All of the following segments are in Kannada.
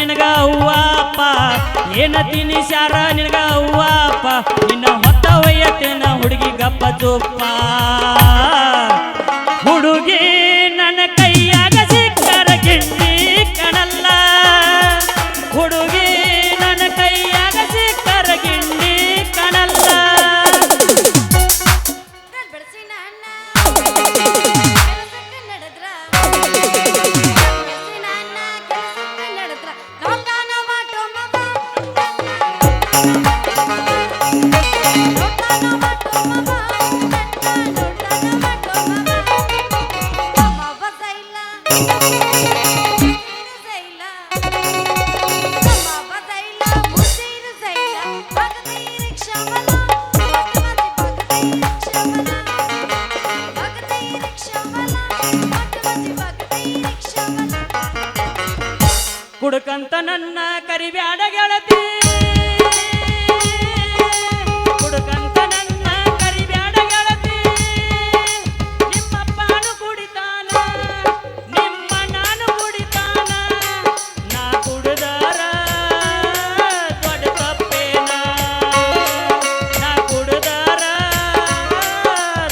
ನಿನಗ ಅವ್ವ ಅಪ್ಪ ಏನ ತಿನಿಸ್ಯಾರ ನಿನಗ ಅವ್ವ ಅಪ್ಪ ನಿನ್ನ ಹೊತ್ತ ಒಯ್ಯತ್ತೇನ ಹುಡುಗಿ ಗಪ್ಪ ಚುಪ್ಪ ಹುಡುಗಿ ನನ್ನ ಕೈಯಾಗ ಸಿಕ್ಕರ ಗಿಂಡಿ ಕಣಲ್ಲ ಹುಡುಗಿ ನನ್ನ ಕೈಯಾಗ ಸಿಕ್ಕರ ಗಿಂಡಿ ಕಣಲ್ಲ ಕುಡುಕಂತ ನನ್ನ ಕರಿಬ್ಯಾಡ ಗೆಳತಿ ಕುಡುಕಂತ ನನ್ನ ಕರಿಬ್ಯಾಡ ಗೆಳತಿ ನಿಮ್ಮಪ್ಪನು ಕುಡಿತಾನ ನಿಮ್ಮ ನಾನು ಕುಡಿತಾನ ನಾ ಕುಡಿದಾರ ದೊಡ್ಡ ತಪ್ಪೇನ ನಾ ಕುಡಿದಾರ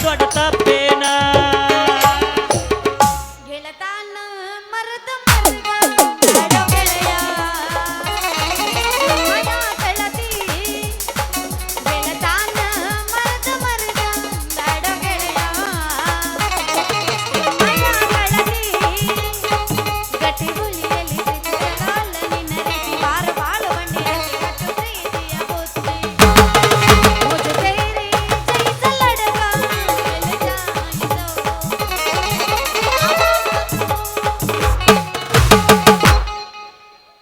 ದೊಡ್ಡ ತಪ್ಪೇನ ಗೆಳತಾನ ಮರದ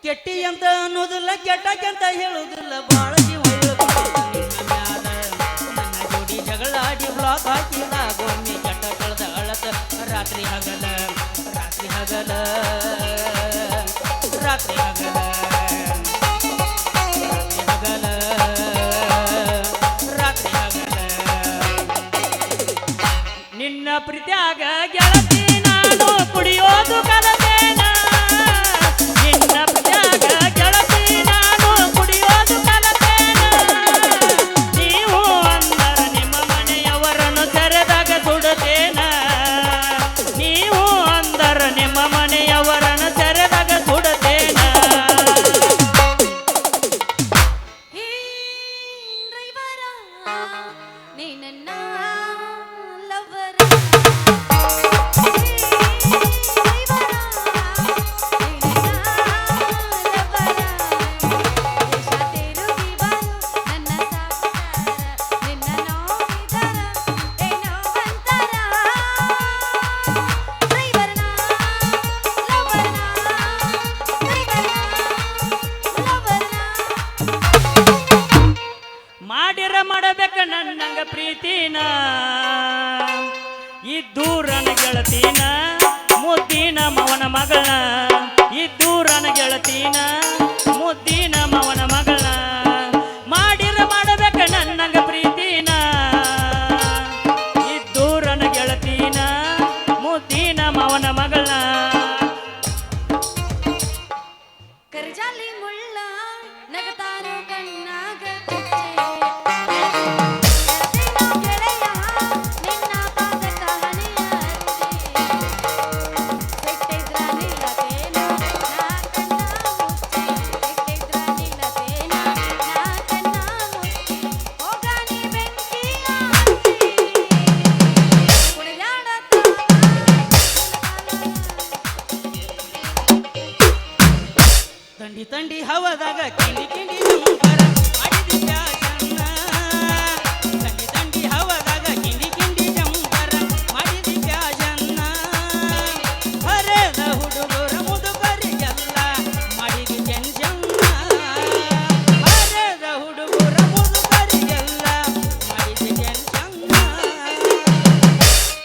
ಕೆಟ್ಟಿ ಅಂತ ಅನ್ನೋದಿಲ್ಲ ಕೆಟ್ಟಕ್ಕೆಂತ ಹೇಳುದಿಲ್ಲ ಬಾಳ ಜೀವ ನನ್ನ ಜೋಡಿ ಜಗಳಾಡಿ ಬ್ಲಾಕ್ ಹಾಕಿದ ಗೊಮ್ಮೆ ಚಟ ಕಳೆದ ಅಳತ ರಾತ್ರಿ ಹಗಲ ರಾತ್ರಿ ಹಗಲ ರಾತ್ರಿ ಹಗಲ ರಾತ್ರಿ ಹಗಲ ರಾತ್ರಿ ಹಗಲ ನಿನ್ನ ಪ್ರೀತ್ಯಾಗ ಗೆಳತಿ ನಾನು ಕುಡಿಯೋದು ಕಲಬೇನ ನಿನ್ನ ಪ್ರೀತ್ಯಾಗ ಗೆಳತಿ ನಾನು ಕುಡಿಯೋದು ಕಲಬೇನ ನೀವು ಅಂದರ ನಿಮ್ಮ ಮನೆಯವರನ್ನು ಸೆರೆದಾಗ ಸುಡುತ್ತೇನ ನೀವು ಅಂದರ ನಿಮ್ಮ ಮನೆಯವರನ್ನು ಸೆರೆದಾಗ ಸುಡುತ್ತೇನ ಮಾಡಿರ ಮಾಡಬೇಕ ನನ್ನಂಗ ಪ್ರೀತಿನ ಇದ್ದೂರನ ಗೆಳತಿನ ಮುದ್ದಿನ ಮವನ ಮಗಳನ ಇದ್ದೂರನ ಗೆಳತಿನ ಮುದ್ದಿನ ಮವನ ಮಗಳನ ಮಾಡಿರ ಮಾಡಬೇಕ ನನ್ನಂಗ ಪ್ರೀತಿನ ಇದ್ದೂರನ ಗೆಳತಿನ ಮುದ್ದಿನ ಮವನ ಮಗಳನ ಕರ್ಜಾಲಿ ಮುಳ್ಳ ನಗತಾರು ಕಣ್ಣಾಗ ತಂಡಿ ತಂಡಿ ಹವದಾಗ ಕಿಂಡಿ ಕಿಂಡಿ ಜಂಪರ ಮಾಡಿದಿದ್ದ ಚನ್ನ ತಂಡಿ ತಂಡಿ ಹವದಾಗ ಕಿಂಡಿ ಕಿಂಡಿ ಜಂಪರ ಮಾಡಿದಿದ್ದ ಜನ್ನ ಹರದ ಹುಡುಗರ ಮುದುಕರಿಗೆಲ್ಲ ಮಾಡಿದಿ ಜಂಜನ್ನ ಹರದ ಹುಡುಗರ ಮುದುಕರಿಗೆಲ್ಲ ಮಾಡಿದಿ ಜಂಜನ್ನ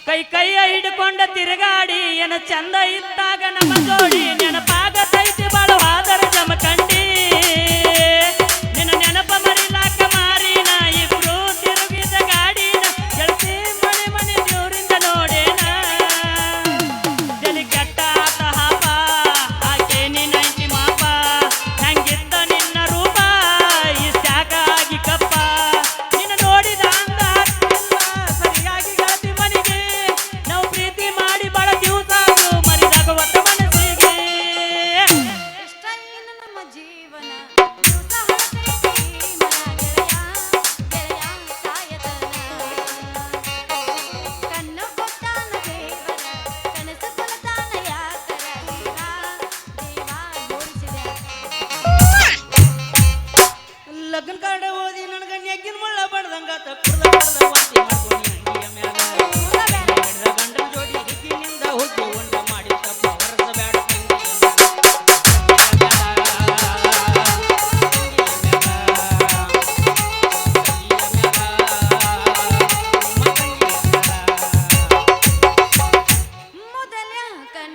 ಕೈ ಕೈಯ ಹಿಡ್ಕೊಂಡ ತಿರುಗಾಡಿ ಏನ ಚಂದ ಇದ್ದಾಗ ನಮ್ಮ ಜೋಡಿ ನೆನಪಾಗತೈತಿ ಬಾಳ ಆದರ ಜಮಕಂಡಿ ನಿನ್ನ ನೆನಪ ಮರಿಲಾಕ ಮಾರಿನ ಇಬ್ರು ತಿರುಗಿದ ಗಾಡಿನ ಗೆಳತಿ ಮನೆ ಮನೆ ದೇವರಿಂದ ನೋಡೇನ ತಲಿ ಕೆಟ್ಟ ಆತ ಹಾಪ ಆಕೆ ನೀನಂಟಿ ಮಾಪ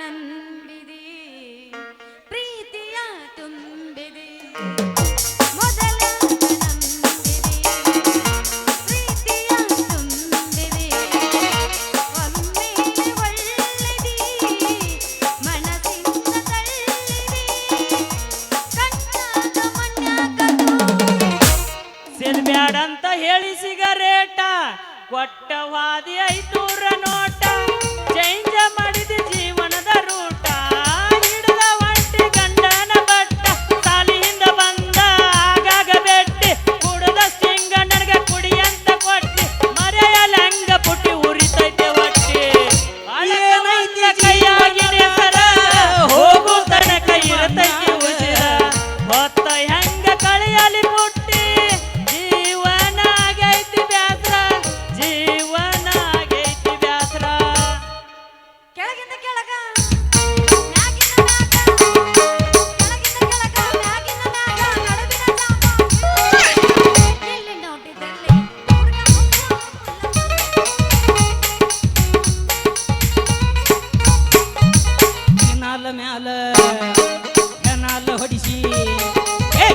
ನಂಬಿದೆ ಪ್ರೀತಿಯ ತುಂಬಿದೆ ಮೊದಲಾಗ ನಂಬಿದೆ ಪ್ರೀತಿಯ ತುಂಬಿದೆ ಒಮ್ಮೆ ಒಳ್ಳೆದಿ ಮನಸ್ಸಿಂದ ತಳ್ಳಿದೆ ಕಣ್ಣಾಗ ಮಣ್ಣಾಗ ಬ್ಯಾಡಂತ ಹೇಳಿ ಸಿಗರೇಟ ಕೊಟ್ಟವಾದಿ 500 ನೋಟ ಚೇಂಜ ಮಾಡಿದ ಜೀವನದ ರೂಟ ಹಿಡಿದ ಒಂಟಿ ಗಂಡನ ಬಟ್ಟ ಸಾಲಿಯಿಂದ ಬಂದ ಆಗಾಗ ಬೆಟ್ಟಿ ಕುಡದ ಸಿಂಗ ನನಗ ಕುಡಿಯಂತ ಕೊಟ್ಟಿ ಮರೆಯಲಂಗ ಪುಟ್ಟಿ ಉರಿತೈತೆ ಒಟ್ಟಿ ಏನೈತಿ ಕೈಯಾಗಿ ಸರ ಹೋಗು ತನಕ ಇರತೈತಿ ಉಸಿರ ಹೊತ್ತ ಹೆಂಗ ಕಳೆಯಲಿ ಪುಟ್ಟಿ ಜೀವನ ಆಗೈತಿ ಬ್ಯಾಸ್ರ ಜೀವನ ಆಗೈತಿ ಬ್ಯಾಸ್ರ ಕೆಳಗಿಂದ ಕೆಳಗ ಮ್ಯಾಗಿಂದ ಮ್ಯಾಗ ಕೆಳಗಿಂದ ಕೆಳಗ ಮ್ಯಾಗಿಂದ ಮ್ಯಾಗ ನಡುವಿನ ಜಾಮ ಎಲ್ಲಿ ನೋಡಿದಲ್ಲಿ ಕಿನಾಲ ಮ್ಯಾಲ ಹೆನಾಲ ಹೊಡಿಸಿ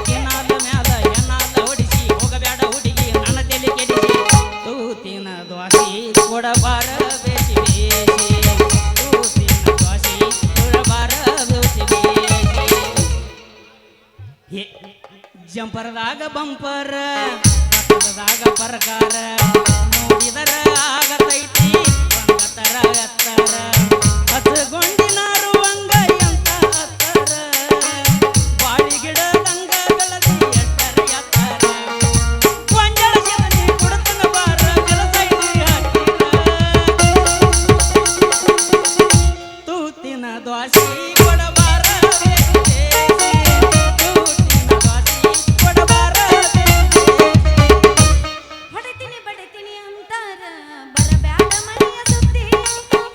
ಕಿನಾಲ ಮ್ಯಾಲ ಹೆನಾಲ ಹೊಡಿಸಿ ಹೋಗಬೇಡ ಹುಡುಗಿ ನನ್ನ ತಲೆ ಕೆಡಿಸಿ ತೂತಿನ ದ್ವಾಸಿ ಕೊಡಬಾರ ಬೇಸಿ ಬೇಸಿ ತೂತಿನ ದ್ವಾಸಿ ಕೊಡಬಾರ ಬೇಸಿ ಬೇಸಿ ಜಂಪರದಾಗ ಬಂಪರ ಪಕ್ಕದಾಗ ಪರಕಾರ ನೋಡಿದರ ಆಗತೈತಿ ಬಂಗತರ ಎತ್ತರ ಹತ್ತಗೊಂಡಿನಾರು ಅಂಗ ಎಂತ ಹತ್ತರ ಬಾಳಿ ಗಿಡದಂಗ ಬೆಳದಿ ಎಟ್ಟರ ಎತ್ತರ ಗೊಂಜಳ ಜೀವನಿ ಕುಡತನ ಬಾರ ಕೆಲಸೈತಿ ಹಾಕಿರ ತೂತಿನ ದ್ವಾಸಿ ಕೊಡಬಾರ ತೂತಿನ ದ್ವಾಸಿ ಕೊಡಬಾರ ಹೊಡಿತೀನಿ ಬಡಿತೀನಿ ಅಂತಾರ ಬರಬ್ಯಾಡ ಮನೆಯ ಸುದ್ದಿ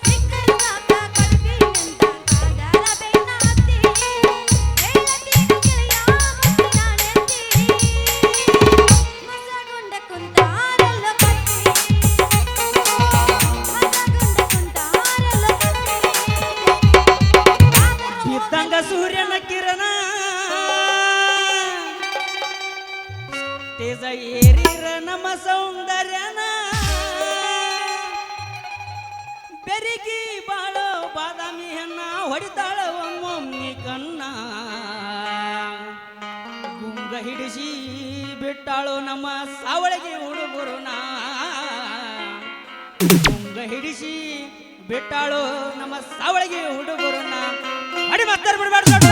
ಸಿಕ್ಕರ ಸಾಕ ಕಡ್ಬಿ ಅಂತ ಕಾದಾರ ಬೇನ ಹತ್ತಿ ಹೇಳತೀನಿ ಗೆಳೆಯ ಮುತ್ತಿನ ನೆತ್ತಿ ಮಸಗೊಂಡ ಕುಂತಾರಲ್ಲ ಕತ್ತಿ ಮಸಗೊಂಡ ಕುಂತಾರಲ್ಲ ಕತ್ತಿ ಇದ್ದಂಗ ಸೂರ್ಯನ ಕಿರಣ ತೇಜ ಏರಿರ ನಮ್ಮ ಸೌಂದರ್ಯನ ಬೆರಿಗಿ ಬಾಳೋ ಬಾದಾಮಿ ಹೆಣ್ಣ ಹೊಡಿತಾಳ ಒಮ್ಮೊಮ್ಮೆ ಕಣ್ಣ ಗುಂಗ ಹಿಡಿಸಿ ಬಿಟ್ಟಾಳು ನಮ್ಮ ಸಾವಳಿಗೆ ಹುಡುಗರುನ ಗುಂಗ ಹಿಡಿಸಿ ಬಿಟ್ಟಾಳು ನಮ್ಮ ಸಾವಳಿಗೆ ಹುಡುಗರುನ ಅಡಿ ಮಾತಾಡ್ ಬಿಡ್ಬಾರ್ದು ದೊಡ್ಡ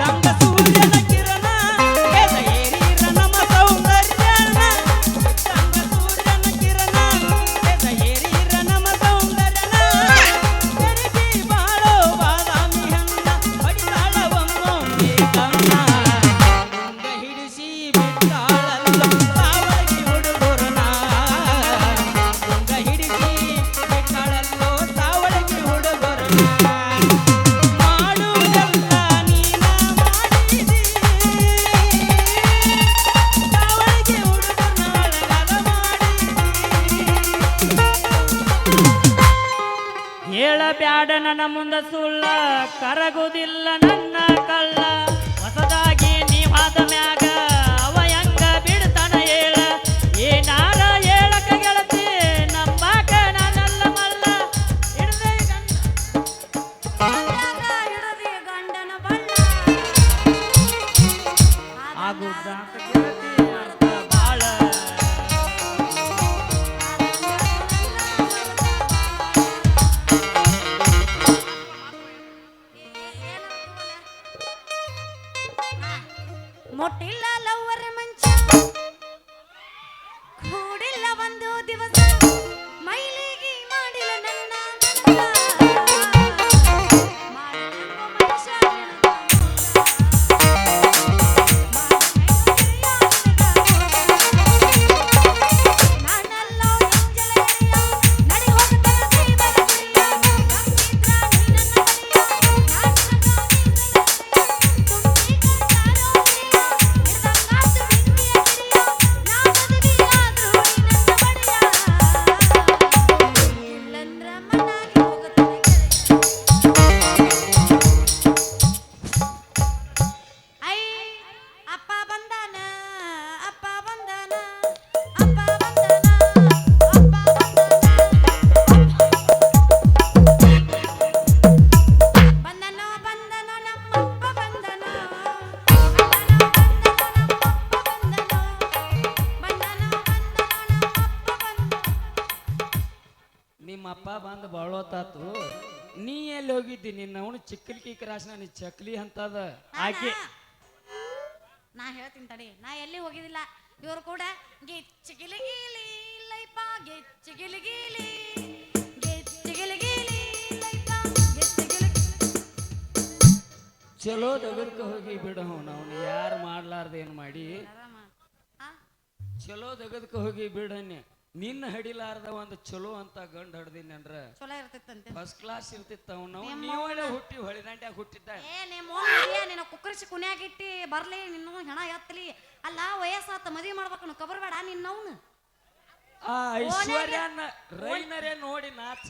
ದಂಗ ಸೂರ್ಯನ ಕಿರಣ ತೇಜ ಏರಿರ ನಮ್ಮ ಸೌಂದರ್ಯನ ದಂಗ ಸೂರ್ಯನ ಕಿರಣ ತೇಜ ಏರಿರ ನಮ್ಮ ಸೌಂದರ್ಯನ ಬೆರಗಿ ಬಾಳೋ ಬಾದಾಮಿ ಹಣ್ಣ ಹೊಡಿತಾಳ ಒಮ್ಮೊಮ್ಮೆ ಕಣ್ಣ ಗುಂಗ ಹಿಡಿಸಿ ಬಿಟ್ಟಾಳಲ್ಲ ಸಾವಳಿಗೆ ಹುಡುಗರನ ಗುಂಗ ಹಿಡಿಸಿ ಬಿಟ್ಟಾಳಲ್ಲೋ ಸಾವಳಿಗೆ ಹುಡುಗರನ ಮಾಡುವುದೆಲ್ಲ ನೀನ ಮಾಡಿದಿ ಸಾವಳಿಗೆ ಹುಡುಗರನ ಅಳಗದ ಮಾಡಿದಿ ಹೇಳಬ್ಯಾಡ ನನ್ನ ಮುಂದ ಸುಳ್ಳ ಕರಗುದಿಲ್ಲ ನನ್ನ ಕಳ್ಳ ಹೊಸದಾಗಿ ನೀವಾದ ಮ್ಯಾಗ ಅವ ಹೆಂಗ ಬಿಡ್ತಾನ ಹೇಳ ಏನಾರ ಹೇಳಕ ಗೆಳತಿ ನಂಬಾಕ ನಾನಲ್ಲ ಮಲ್ಲ ಹಿಡ್ದೆ ಗಂಡ ಮನ್ಯಾಗ ಹಿಡದಿ ಗಂಡನ ಬಣ್ಣ ಆಗುದಾಕ ಗೆಳತಿ ಅರ್ಥ ಬಾಳ ಮೊಟ್ಟಿಲ್ಲ ಲವ್ವರ ಮಂಚ ಕೂಡಿಲ್ಲ ಒಂದು ದಿವಸ ಮೈಲಿಗೆ ಮಾಡಿಲ್ಲ ನನ್ನ ಮಾಡಲೆಂಬ ಮನುಷ್ಯ ನಾನಲ್ಲ ಎಂಜಲ ನಡಿ ಹೋಗ್ತಾನ ದೇವರ ಗುಡಿಯ ನಂಬಿದ್ರ ನೀ ನನ್ನ ಬಳಿಯ ಬಂದ್ ಬಾಳೋತಾತು. ನೀ ಎಲ್ಲಿ ಹೋಗಿದ್ದಿ? ನಿನ್ನ ಅವನು ಚಿಕ್ಕಲಿಕಿ ಕ್ರಾಸ್ನ ನೀ ಚಕ್ಲಿ ಅಂತದ ಆಕೆ. ನಾ ಹೇಳ್ತೀನಿ ತಡಿ, ನಾ ಎಲ್ಲಿ ಹೋಗಿದಿಲ್ಲ. ಇವ್ರು ಕೂಡ ಗಿಚ್ಚಿಗಿಲಿಗೀಲಿ ಲೈಪ ಗಿಚ್ಚಿಗಿಲಿಗೀಲಿ ಗಿಚ್ಚಿಗಿಲಿಗೀಲಿ ಲೈಪ ಗಿಚ್ಚಿಗಿಲಿ. ಚಲೋ ದಗದ್ಕ ಹೋಗಿ ಬಿಡ ಅವನು ಯಾರು ಮಾಡ್ಲಾರ್ದ ಏನ್ ಮಾಡಿ. ಚಲೋ ದಗದ್ಕ ಹೋಗಿ ಬಿಡನ್ಯ. ನಿನ್ನ ಹಡಿಲಾರ್ದ ಒಂದು ಚಲೋ ಅಂತ ಗಂಡ ಹಡ್ದಿನಿ ಅಂದ್ರ ಚಲೋ ಇರ್ತಿತ್ತಂತೆ. ಫಸ್ಟ್ ಕ್ಲಾಸ್ ಇರ್ತಿತ್ತ ಅವನು. ನೀವಳೆ ಹುಟ್ಟಿ ಹೊಳಿದಂಡ್ಯಾಗ ಹುಟ್ಟಿದ್ದ. ನಿನ್ನ ಕುಕ್ಕರಿಸಿ ಕುನ್ಯಾಗಿಟ್ಟಿ ಬರ್ಲಿ ನಿನ್ನ ಹೆಣ ಎತ್ತಲಿ. ಅಲ್ಲ ವಯಸ್ಸಾತ ಮದ್ವಿ ಮಾಡ್ಬೇಕು ಕಬರ್ ಬೇಡ ನಿನ್ನವನು. ಆ ಐಶ್ವರ್ಯನ ರೈನರೇ ನೋಡಿ ನಾಚ.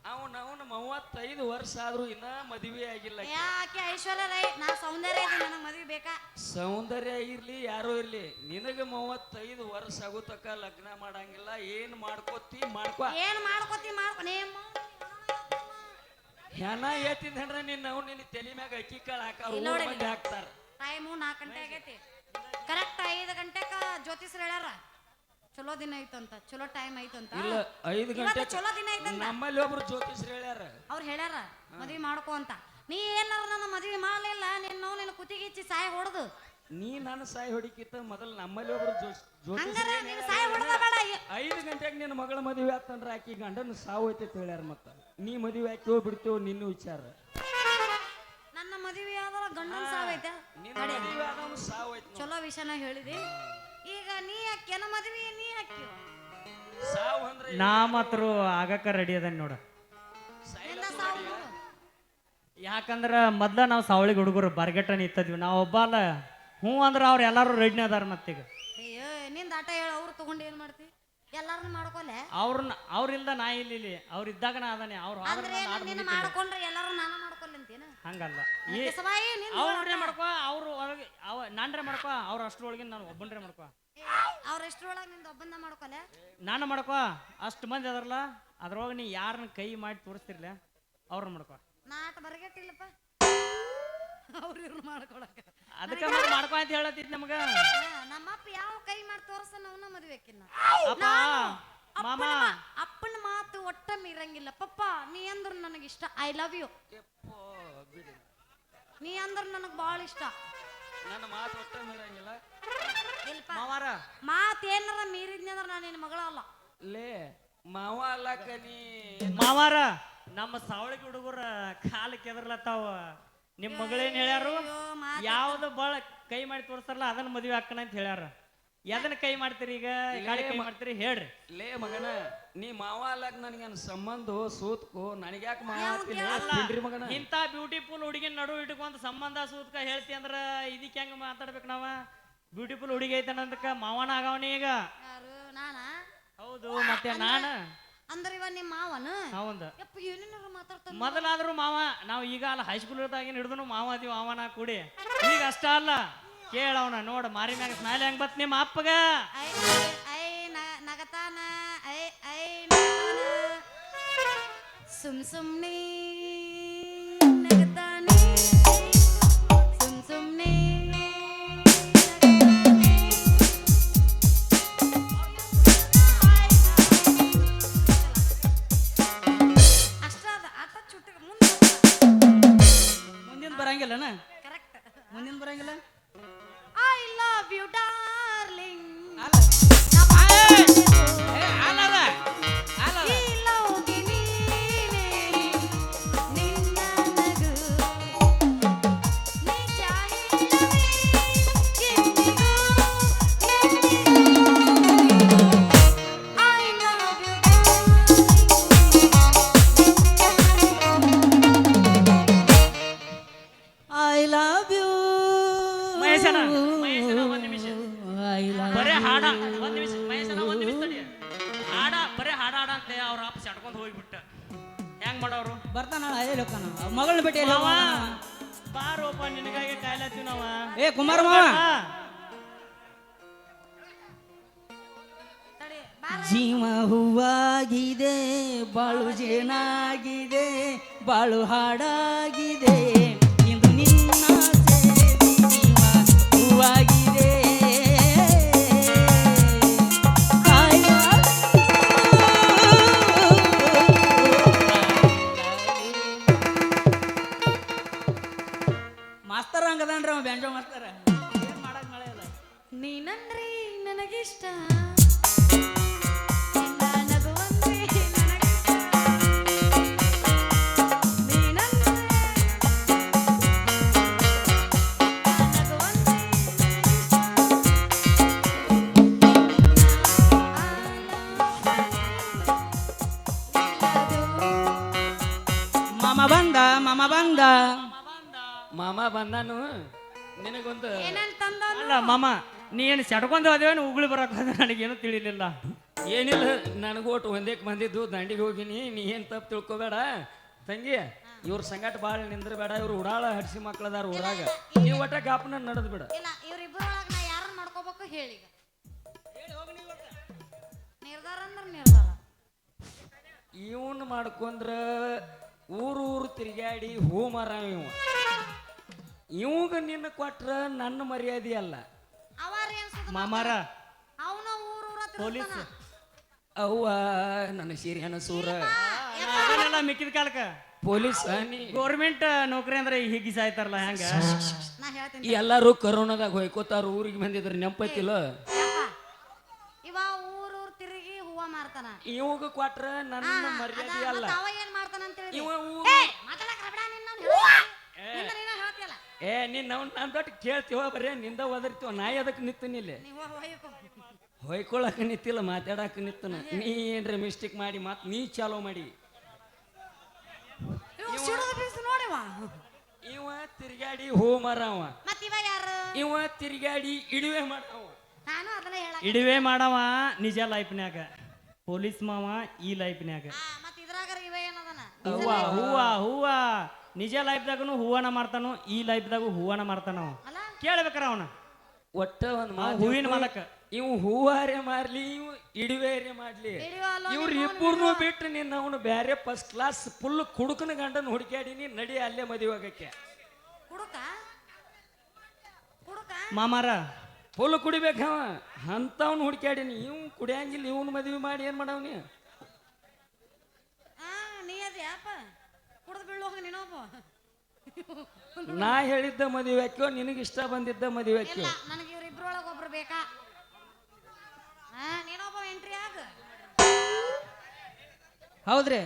ಅವನ 35 ವರ್ಷ ಆದ್ರೂ ಇನ್ನ ಮದುವೆ ಆಗಿಲ್ಲ. ಯಾಕೆ ಐಶ್ವರ್ಯ ರೈ? ನಾ ಸೌಂದರ್ಯ ಇದೆ, ನನಗೆ ಮದ್ವಿ ಬೇಕಾ? ಸೌಂದರ್ಯ ಇರ್ಲಿ ಯಾರೋ ಇರ್ಲಿ, ನಿನಗ 35 ವರ್ಷ ಆಗುತ್ತಕ್ಕ ಲಗ್ನ ಮಾಡಂಗಿಲ್ಲ. ಏನ್ ಮಾಡ್ಕೋತಿ ಮಾಡ್ಕೋ. ಏನ್ ಮಾಡ್ಕೋತಿ ಮಾಡ್ಕೊ. ಹೆಣ ಏತಿದ್ರೆ ನಿನ್ನ ತಲೆ ಮ್ಯಾಗ ಅಕ್ಕಿ ಕಾಳು ಹಾಕ್ತಾರ. ಟೈಮು 4 ಗಂಟೆ ಆಗೈತಿ. ಕರೆಕ್ಟ್ 5 ಗಂಟೆಕ ಜ್ಯೋತಿಷ್ರು ಹೇಳ್ಯಾರ ಚಲೋ ದಿನ ಐತಂತ, ಚಲೋ ಟೈಮ್ ಐತಂತ. ಇಲ್ಲ 5 ಗಂಟೆ ಚಲೋ ದಿನ ಐತಂತ ನಮ್ಮಲ್ಲಿ ಒಬ್ರು ಜ್ಯೋತಿಷ್ರು ಹೇಳ್ಯಾರ. ಅವ್ರು ಹೇಳ್ಯಾರ ಮದ್ವಿ ಮಾಡ್ಕೋ ಅಂತ. ನೀ ಏನಾರ ನನ್ನ ಮದ್ವಿ ಮಾಡ್ಲಿಲ್ಲ ನಿನ್ನ ಕುತ್ತಿಗಿಚ್ಚಿ ಸಾಯ ಹೊಡೆದು. ನೀ ನನ್ನ ಸಾಯಿ ಹೊಡಿಕಿತ್ತ ಮೊದಲು ನಮ್ಮಲ್ಲಿ ಒಬ್ರು ಹಂಗಾರ ನೀನು ಸಾಯ ಹೊಡೆದ ಬೇಡ. 5 ಗಂಟೆಗೆ ನಿನ್ನ ಮಗಳ ಮದುವೆ ಆತಂದ್ರ ಆಕಿ ಗಂಡನ ಸಾವು ಐತೆ ಹೇಳ್ಯಾರ. ಮತ್ತ ನೀ ಮದುವೆ ಹಾಕಿ ಬಿಡ್ತೇವ ನಿನ್ನ ವಿಚಾರ. ನನ್ನ ಮದುವೆ ಆದ್ರ ಗಂಡನ ಸಾವೈತೆ. ಸಾವು ಐತೆ. ಚಲೋ ವಿಷಯನ ಹೇಳಿದಿ. ಈಗ ನೀ ಹಾಕ್ಯನ ಮದ್ವಿ ನೀ ಹಾಕ್ಯೋ. ಸಾವು ಅಂದ್ರೆ ನಾ ಮಾತ್ರ ಆಗಕ್ಕ ರೆಡಿ ಅದ ನೋಡ. ಯಾಕಂದ್ರ ಮೊದ್ಲ ನಾವು ಸಾವಳಿಗೆ ಹುಡುಗರು ಬರ್ಗೆಟ್ಟ ನಿಂತದ್ವಿ. ನಾವು ಒಬ್ಬ ಅಲ್ಲ ಹ್ಞೂ ಅಂದ್ರ ಅವ್ರು ಎಲ್ಲಾರು ರೆಡಿನ ಅದಾರ. ಮತ್ತೀಗ ಅಯ್ಯೋ ನಿಂದ ಆಟ ಹೇಳ. ಅವ್ರು ತಗೊಂಡು ಏನ್ ಮಾಡ್ತಿ? ಎಲ್ಲಾರನ್ನ ಮಾಡ್ಕೊಲೆ. ಅವ್ರಿಲ್ದ ನಾ ಇಲ್ಲಿ ಅವ್ರ ಇದ್ದಾಗ ನಾ ಅದಾನೆ. ಅವ್ರು ಮಾಡ್ಕೊಂಡ್ರೆ ಎಲ್ಲಾರು ನಾನು ಮಾಡ್ಕೊಲ್ಲ ಅಂತೇನ? ಹಂಗಲ್ಲ. ಅವ್ರೇ ಮಾಡ್ಕೋ, ಅವ್ರು ಒಳಗೆ ನಾನ್ರೆ ಮಾಡ್ಕೋ, ಅವ್ರ ಅಷ್ಟ್ರೊಳಗೆ ನಾನು ಒಬ್ಬನ್ರೆ ಮಾಡ್ಕೋ. ಅವ್ರ ಎಷ್ಟ್ರೊಳಗೆ ನಿಂದ ಒಬ್ಬಂದ ಮಾಡ್ಕೊಲೆ. ನಾನು ಮಾಡ್ಕೋ. ಅಷ್ಟು ಮಂದಿ ಅದಾರಲ್ಲ ಅದ್ರೊಳಗೆ ನೀ ಯಾರನ್ನ ಕೈ ಮಾಡಿ ತೋರಿಸ್ತಿರ್ಲ ಅವ್ರನ್ನ ಮಾಡ್ಕೋ. ನಾಟ ಬರ್ಗೆಟ್ಟಿಲ್ಲಪ್ಪ ಅವ್ರು ಮಾಡ್ಕೊಳಕ. ಅದಕ್ಕೆ ಮಾಡ್ಕೋ ಅಂತ ಹೇಳತ್ತಿದ್ ನಮಗ. ನಮ್ಮಪ್ಪ ಯಾವ ಕೈ ಮಾಡಿ ತೋರಿಸ್ತಾನ ಅವನ ಮದುವೆಕಿನ್ನ. ಮಾಮ ಅಪ್ಪನ ಮಾತು ಒಟ್ಟ ಮೀರಂಗಿಲ್ಲ. ಪಪ್ಪ ನೀ ಅಂದ್ರ ನನಗಿಷ್ಟ. I love you. ನೀ ಅಂದ್ರ ನನಗ್ ಬಾಳ ಇಷ್ಟ. ನನ್ನ ಮಾತು ಒಟ್ಟ ಮೀರಂಗಿಲ್ಲ. ಮಾತು ಏನಾರ ಮೀರಿದ್ನಿ ಅಂದ್ರ ನಾನು ನಿನ್ನ ಮಗಳ ಅಲ್ಲ. ಲೇ ಮಾವ ಅಲ್ಲಕ್ಕ ನೀ. ಮಾವಾರ ನಮ್ಮ ಸಾವಳಿಗೆ ಹುಡುಗರ ಕಾಲ ಕೆದರ್ಲತ್ತಾವ. ನಿಮ್ ಮಗಳೇನ್ ಹೇಳ್ಯಾರು? ಯಾವ್ದು ಬಾಳ ಕೈ ಮಾಡಿ ತೋರಿಸ್ತಾರಲ್ಲ ಅದನ್ನ ಮದ್ವೆ ಹಾಕಣ ಅಂತ ಹೇಳ್ಯಾರ. ಎದನ್ನ ಕೈ ಮಾಡ್ತೀರಿ ಈಗ? ಗಾಡಿ ಕೈ ಮಾಡ್ತೀರಿ ಹೇಳ್ರಿ. ಲೇ ಮಗನ ನೀ ಮಾವ ಅಲ್ಲಕ್ ನನಗೇನು ಸಂಬಂಧ ಸೂತ್ಕೋ. ನನಗ್ಯಾಕೆ ಮಗನ ಇಂಥ ಬ್ಯೂಟಿಫುಲ್ ಹುಡುಗಿನ ನಡು ಇಟ್ಕೊಂಡ್ ಸಂಬಂಧ ಸೂತ್ಕ ಹೇಳ್ತಿ ಅಂದ್ರ ಇದಕ್ಕೆ ಹೆಂಗ ಮಾತಾಡ್ಬೇಕು ನಾವ? ಬ್ಯೂಟಿಫುಲ್ ಹುಡುಗಿ ಐತನಂದಕ್ಕ ಮಾವನ ಆಗವನಿ ಈಗ. ಹೌದು ಮತ್ತೆ ನಾನ ಅಂದ್ರೆ ಇವ ನಿಮ್ಮ ಮಾವನ. ಹೌದ ಏನೇನಾರ ಮಾತಾಡ್ತಾನ. ಮೊದಲಾದ್ರೂ ಮಾವ. ನಾವು ಈಗ ಅಲ್ಲ ಹೈಸ್ಕೂಲ್ ಇರ್ದಾಗಿನ ಹಿಡಿದು ಮಾವ ಅದೀವಿ ಮಾವನ ಕೂಡಿ. ಈಗ ಅಷ್ಟ ಅಲ್ಲ ಕೇಳವನ ನೋಡ ಮಾರಿ ಮ್ಯಾಗ ಸ್ಮೈಲ್ ಹೆಂಗ್ ಬತ್ ನಿಮ್ಮ ಅಪ್ಪಗ. ನಗತಾನ ಸುಮ್ನೆ ನಗತಾನೆ ಸುಮ್ನೆ. ಮುಂದಿನ ಬರಂಗಿಲ್ಲನ? ಕರೆಕ್ಟ್. ಮುಂದಿನ ಬರಂಗಿಲ್ಲ. I love you darling. ಬರೇ ಹಾಡ ಒಂದ್ ನಿಮಿಷ ಮಹೇಶನ ಒಂದ್ ನಿಮಿಷ ತಡಿ. ಹಾಡ ಬರೇ ಹಾಡ ಅಂತ ಅವ್ರ ಅಪ್ಪ ಸಟ್ಕೊಂಡ್ ಹೋಗ್ಬಿಟ್ಟ. ಹೆಂಗ್ ಮಾಡೋರು? ಬರ್ತಾನ ಮಗಳನ್ನ ಬಿಟ್ಟು ಬಾರೋಪ ನಿನಗಾಗಿ ಕಾಯ್ಲತ್ತೀವಿ ನಾವ. ಏ ಕುಮಾರ ಮಾವ, ಜೀವ ಹೂವಾಗಿದೆ, ಬಾಳು ಜೇನಾಗಿದೆ, ಬಾಳು ಹಾಡಾಗಿದೆ, ಇಂದು ನಿನ್ನ ಜೀವ ಹೂವಾಗಿದೆ. ಅದಾನ್ರಿ ಅವ ಬ್ಯಾಂಜೋ ಮಾಡ್ತಾರ ಏನ್ ಮಾಡಕ್ ಮಳೆ ಇಲ್ಲ ನೀನಂದ್ರೆ ನನಗಿಷ್ಟ ನಿನ್ನ ನಗುವಂದ್ರೆ ನನಗಿಷ್ಟ. ನೀನಂದ್ರೆ ನಗುವಂದ್ರೆ ಮಾಮ ಬಂದ ಮಾಮ ಬಂದ ಮಾಮ ಬಂದಾನು ನಿನಗೊಂದು ಏನಂತಂದ ಅಲ್ಲ ಮಾಮ ನೀ ಏನು ಸೆಡ್ಕೊಂಡು ಹೋದೇವೇನು ಉಗುಳಿ ಬರಕ್ ಹೋದ ನನಗೇನು ತಿಳಿಲಿಲ್ಲ. ಏನಿಲ್ಲ ನನಗೂ ಒಟ್ಟು ಒಂದೇಕ್ ಬಂದಿದ್ದು ದಂಡಿಗೆ ಹೋಗಿನಿ ನೀ ಏನ್ ತಪ್ಪು ತಿಳ್ಕೊಬೇಡ ತಂಗಿ ಇವ್ರ ಸಂಗಾಟ ಭಾಳ ನಿಂದ್ರಬೇಡ ಇವ್ರು ಉಡಾಳ ಹಡ್ಸಿ ಮಕ್ಳದಾರ ಊರಾಗ ನೀವು ಒಟ್ಟ ಗಾಪನ ನಡೆದ್ ಬಿಡ. ಇಲ್ಲ ಇವ್ರಿಬ್ರೊಳಗೆ ನಾ ಯಾರನ್ನ ಮಾಡ್ಕೋಬೇಕು ಹೇಳಿ ಈಗ. ನಿರ್ಧಾರ ಅಂದ್ರೆ ನಿರ್ಧಾರ. ಇವನ್ ಮಾಡ್ಕೊಂಡ್ರ ಊರು ತಿರುಗಾಡಿ ಹೂ ಮರ ಇವಾಗ ನಿನ್ನ ಕೊಟ್ರ ನನ್ನ ಮರ್ಯಾದೆ ಅಲ್ಲ. ಅವಾರ ಏನ್ ಸುದ್ದಿ ಮಾಮಾರ ಅವನ ಊರೂರ ಪೊಲೀಸ್ ಅವ್ವ ನನ್ನ ಸಿರಿಯನ ಸೂರ ಅದನ್ನೆಲ್ಲ ಮಿಕ್ಕಿದ ಕಾಲಕ್ಕ ಪೊಲೀಸ್ ನೀ ಗೌರ್ಮೆಂಟ್ ನೌಕರಿ ಅಂದ್ರೆ ಹೀಗೆ ಸಾಯ್ತಾರಲ್ಲ ಹೆಂಗ ನಾ ಹೇಳ್ತೀನಿ ಎಲ್ಲಾರು ಕರೋನಾದಾಗ ಹೊಯ್ಕೋತಾರ ಊರಿಗೆ ಬಂದಿದ್ರ ನೆಂಪತ್ತಿಲ್ಲ. ಯಪ್ಪ, ಇವ ಊರೂರ್ ತಿರುಗಿ ಹೂವ ಮಾರ್ತಾನ. ಇವಾಗ ಕೊಟ್ರ ನನ್ನ ಮರ್ಯಾದೆ ಅಲ್ಲ. ಅವ ಏನ್ ಮಾಡ್ತಾನ ಅಂತ ಹೇಳಿ ಇವ ಮಾತಾಡಕ್ ರಬಡ ನಿನ್ನ ಹೇಳ್ತಿಯಲ್ಲ ನೀನ್ ನನ್ ದೊಡ್ಡ ಕೇಳ್ತೀವ ಬರೇ ನಿಂದ ಒದರ್ತೀವ ನಾ ಅದಕ್ಕೆ ನಿತ್ತನಿಲ್ಲ ನೀವು ಹೊಯ್ಕೊ ಹೊಯ್ಕೊಳಕ್ ನಿತ್ತಿಲ್ಲ ಮಾತಾಡಕ್ ನಿತ್ತನ ನೀ ಏನ್ರ ಮಿಸ್ಟೇಕ್ ಮಾಡಿ ಮತ್ ನೀ ಚಾಲೋ ಮಾಡಿ. ನೋಡಿವ ಇವ ತಿರ್ಗಾಡಿ ಹೂ ಮರವ ಮತ್ ಇವ ಯಾರು ಇವ ತಿರ್ಗಾಡಿ ಇಡುವೆ ಮಾಡವ. ನಾನು ಅದನ್ನ ಹೇಳ ಇಡುವೆ ಮಾಡವ ನಿಜ ಲೈಫ್ನ್ಯಾಗ, ಪೊಲೀಸ್ ಮಾವ ಈ ಲೈಫ್ನ್ಯಾಗ. ಮತ್ ಇದ್ರಾಗ ಇವ ಏನದನ ಹೂವ ಹೂವ ಹೂವ ನಿಜ ಲೈಫ್ದಾಗನು ಹೂವನ ಮಾಡ್ತಾನು, ಈ ಲೈಫ್ದಾಗು ಹೂವನ ಮಾಡ್ತಾನ. ಅಲ್ಲ ಕೇಳ್ಬೇಕಾರ ಅವನ ಒಟ್ಟ ಒಂದ್ ಹೂವಿನ ಮಾಲಕ. ಇವ್ ಹೂವಾರೆ ಮಾಡ್ಲಿ ಇವ್ ಇಡುವೇರೆ ಮಾಡ್ಲಿ ಇವ್ರ ಇಬ್ಬರನ್ನು ಬಿಟ್ಟು ನಿನ್ನ ಅವನು ಬ್ಯಾರೆ ಫಸ್ಟ್ ಕ್ಲಾಸ್ ಫುಲ್ ಕುಡುಕನ ಗಂಡನ ಹುಡುಕ್ಯಾಡಿನಿ ನಡಿ ಅಲ್ಲೇ ಮದುವೆ ಆಗಕ್ಕೆ. ಕುಡುಕ ಕುಡುಕ ಮಾಮಾರ ಫುಲ್ ಕುಡಿಬೇಕವ ಅಂತವ್ನು ಹುಡುಕ್ಯಾಡಿನಿ. ಇವ್ ಕುಡಿಯಂಗಿಲ್ಲ ಇವನ್ ಮದುವೆ ಮಾಡಿ ಏನ್ ಮಾಡವ್ನಿ. ನೀ ಅದ್ಯಾಪ ಕುಡ್ದು ಬೀಳೋಗ ನೀನೊಬ್ಬ. ನಾ ಹೇಳಿದ್ದ ಮದುವೆ ಹಾಕ್ಯೋ ನಿನಗೆ ಇಷ್ಟ ಬಂದಿದ್ದ ಮದುವೆ ಇಲ್ಲ ಹಾಕ್ಯೋ. ನನಗೆ ಇವ್ರ ಇಬ್ರೊಳಗ ಒಬ್ರು ಬೇಕಾ. ನೀನೊಬ್ಬ ಎಂಟ್ರಿ ಆಗ. ಹೌದ್ರಿ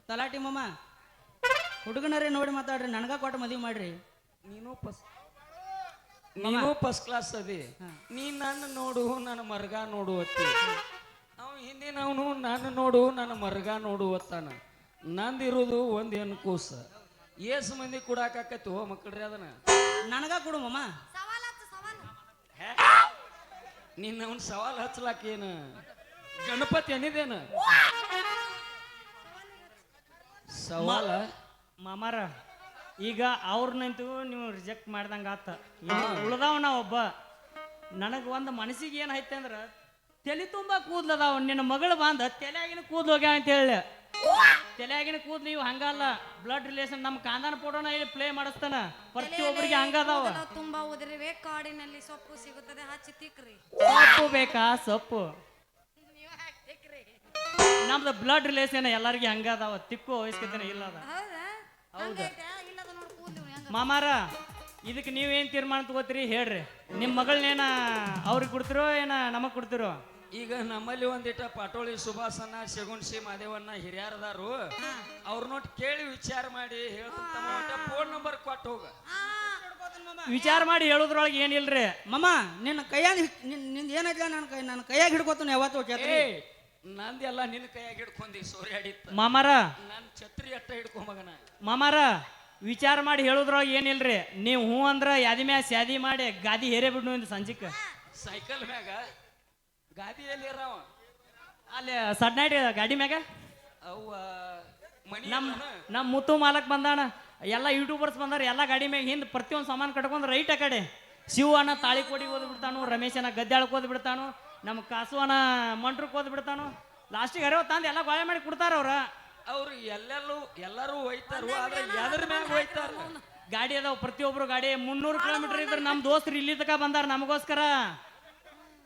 ತಲಾಟಿ ಮಾಮ ಹುಡುಗನರೇ ನೋಡಿ ಮಾತಾಡ್ರಿ ನನಗ ಕೊಟ್ಟು ಮದುವೆ ಮಾಡ್ರಿ. ನೀನು ಫಸ್ಟ್ ಕ್ಲಾಸ್ ಅದಿ ನೀ ನನ್ನ ನೋಡು ನನ್ನ ಮರ್ಗ ನೋಡು ಅತ್ತಿ. ಅವ ಹಿಂದಿನವನು ನನ್ನ ನೋಡು ನನ್ನ ಮರ್ಗ ನೋಡು ಅತ್ತಾನ. ನಂದಿರೋದು ಒಂದ್ ಹೆಣ್ಣು ಕೂಸ ಏಸು ಮಂದಿ ಕುಡಾಕತ್ತಿ ಹೋ ಮಕ್ಕಳ್ರಿ ಅದನ್ನ ನನಗ ಕೊಡು ಮಾಮ. ಸವಾಲ್ ಹಚ್ಚು ಸವಾಲ್. ನಿನ್ನ ಅವನ್ ಸವಾಲ್ ಹಚ್ಚಲಾಕ ಏನ ಗಣಪತಿ ಅನ್ನಿದೇನ ಸವಾಲ. ಮಾಮಾರ ಈಗ ಅವ್ರನ್ನಂತೂ ನೀವು ರಿಜೆಕ್ಟ್ ಮಾಡ್ದಂಗ ಆತ. ಉಳ್ದವನ ಒಬ್ಬ ನನಗೆ ಒಂದು ಮನಸ್ಸಿಗೆ ಏನಾಯ್ತು ಅಂದ್ರ ತಲೆ ತುಂಬಾ ಕೂದ್ಲದಾವ. ನಿನ್ನ ಮಗಳು ಬಂದ ತಲೆಯಾಗಿನ ಕೂದ್ಲು ಹೋಗ್ಯಾವ ಅಂತ ಹೇಳಿ. ತಲೆಯಾಗಿನ ಕೂದ್ಲು ಇವು ಹಂಗಲ್ಲ, ಬ್ಲಡ್ ರಿಲೇಷನ್. ನಮ್ಮ ಕಾಂದಾನ ಫೋಟೋನ ಇಲ್ಲಿ ಪ್ಲೇ ಮಾಡಿಸ್ತಾನ, ಪ್ರತಿಯೊಬ್ಬರಿಗೆ ಹಂಗದಾವ. ತುಂಬಾ ಉದುರಿವೆ ಕಾಡಿನಲ್ಲಿ ಸೊಪ್ಪು ಸಿಗುತ್ತದೆ ಹಚ್ಚಿ ತಿಕ್ರಿ. ಸೊಪ್ಪು ಬೇಕಾ ಸೊಪ್ಪು? ನೀವು ಹಾಕಿ ತಿಕ್ರಿ. ನಮ್ದು ಬ್ಲಡ್ ರಿಲೇಷನ್ ಎಲ್ಲರಿಗೆ ಹಂಗದಾವ, ತಿಕ್ಕು ವಯಸ್ಕತನ ಇಲ್ಲ ಅದ. ಹೌದಾ ಹಂಗೈತೆ ಇಲ್ಲದ ನೋಡಿ ಕೂದ್ಲು ಹೆಂಗ. ಮಾಮಾರ ಇದಕ್ಕೆ ನೀವೇನ್ ತೀರ್ಮಾನ ತಗೋತೀರಿ ಹೇಳ್ರಿ. ನಿಮ್ಮ ಮಗಳನ್ನೇನ ಅವ್ರಿಗೆ ಕೊಡ್ತಿರೋ ಏನ ನಮಗ್ ಕೊಡ್ತಿರೋ? ಈಗ ನಮ್ಮಲ್ಲಿ ಒಂದಿಟ ಪಾಟೋಳಿ ಸುಭಾಸನ ಶಗುನ್ಸಿ ಮಾದೇವನ್ನ ಹಿರಿಯರದಾರು ಅವ್ರ ನೋಟ್ ಕೇಳಿ ವಿಚಾರ ಮಾಡಿ ಹೇಳ್ತಾನ. ಫೋನ್ ನಂಬರ್ ಕೊಟ್ಟು ಹೋಗ. ವಿಚಾರ ಮಾಡಿ ಹೇಳೋದ್ರೊಳಗೆ ಏನಿಲ್ರಿ ಮಾಮ ನಿನ್ನ ಕೈಯಾಗ ನಿಂದ ಏನೈತಿಲ್ಲ ನನ್ನ ಕೈಯಾಗ ಹಿಡ್ಕೊತಾನ ಯಾವತ್ತು ಛತ್ರಿ. ನಂದೆಲ್ಲ ನಿನ್ನ ಕೈಯಾಗ ಹಿಡ್ಕೊಂಡಿ ಸೋರ್ಯಾಡಿತ್ತ. ಮಾಮಾರ ನನ್ ಛತ್ರಿ ಅಟ್ಟ ಹಿಡ್ಕೊಂಬಗನ. ಮಾಮಾರ ವಿಚಾರ ಮಾಡಿ ಹೇಳೋದ್ರೊಳಗೆ ಏನಿಲ್ರಿ. ನೀವು ಹ್ಞೂ ಅಂದ್ರ ಯಾದಿ ಮ್ಯಾಗ ಸ್ಯಾದಿ ಮಾಡಿ ಗಾದಿ ಹೇರೇ ಬಿಡ್ನು ಇಂದ ಸಂಜಿಕ್ ಸೈಕಲ್ ಮ್ಯಾಗ ಗಾದಿಯಲ್ಲಿ ಇರವ ಅಲ್ಲಿ ಸಡ್ನೈಟ್ ಗಾಡಿ ಮ್ಯಾಗ ಅವ್ವ ಮನಿ ನಮ್ಮ ಮುತ್ತು ಮಾಲಕ್ ಬಂದಾನ. ಎಲ್ಲ ಯೂಟ್ಯೂಬರ್ಸ್ ಬಂದಾರ. ಎಲ್ಲ ಗಾಡಿ ಮ್ಯಾಗ ಹಿಂದ್ ಪ್ರತಿಯೊಂದು ಸಾಮಾನು ಕಟ್ಕೊಂಡ್ ರೈಟ್ ಆ ಕಡೆ. ಶಿವನ ತಾಳಿಕೋಡಿಗೆ ಓದ್ ಬಿಡ್ತಾನು, ರಮೇಶನ ಗದ್ದಾಳಕ್ಕೆ ಓದ್ ಬಿಡ್ತಾನು, ನಮ್ಮ ಕಾಸುವನ ಮಂಟ್ರಕ್ಕೆ ಓದ್ ಬಿಡ್ತಾನು. ಲಾಸ್ಟಿಗೆ ಅರಿವ ತಂದು ಎಲ್ಲ ಗಾಳಿ ಮಾಡಿ ಕೊಡ್ತಾರ ಅವ್ರ. ಅವ್ರು ಎಲ್ಲರೂ ಹೋಯ್ತಾರು ಆದ್ರೆ ಎದ್ರ ಮ್ಯಾಗ ಹೋಯ್ತಾರ. ಗಾಡಿ ಅದಾವ ಪ್ರತಿಯೊಬ್ರು ಗಾಡಿ 300 ಕಿಲೋಮೀಟರ್ ಇದ್ರೆ ನಮ್ಮ ದೋಸ್ತರು ಇಲ್ಲಿ ತಕ ಬಂದಾರ ನಮಗೋಸ್ಕರ.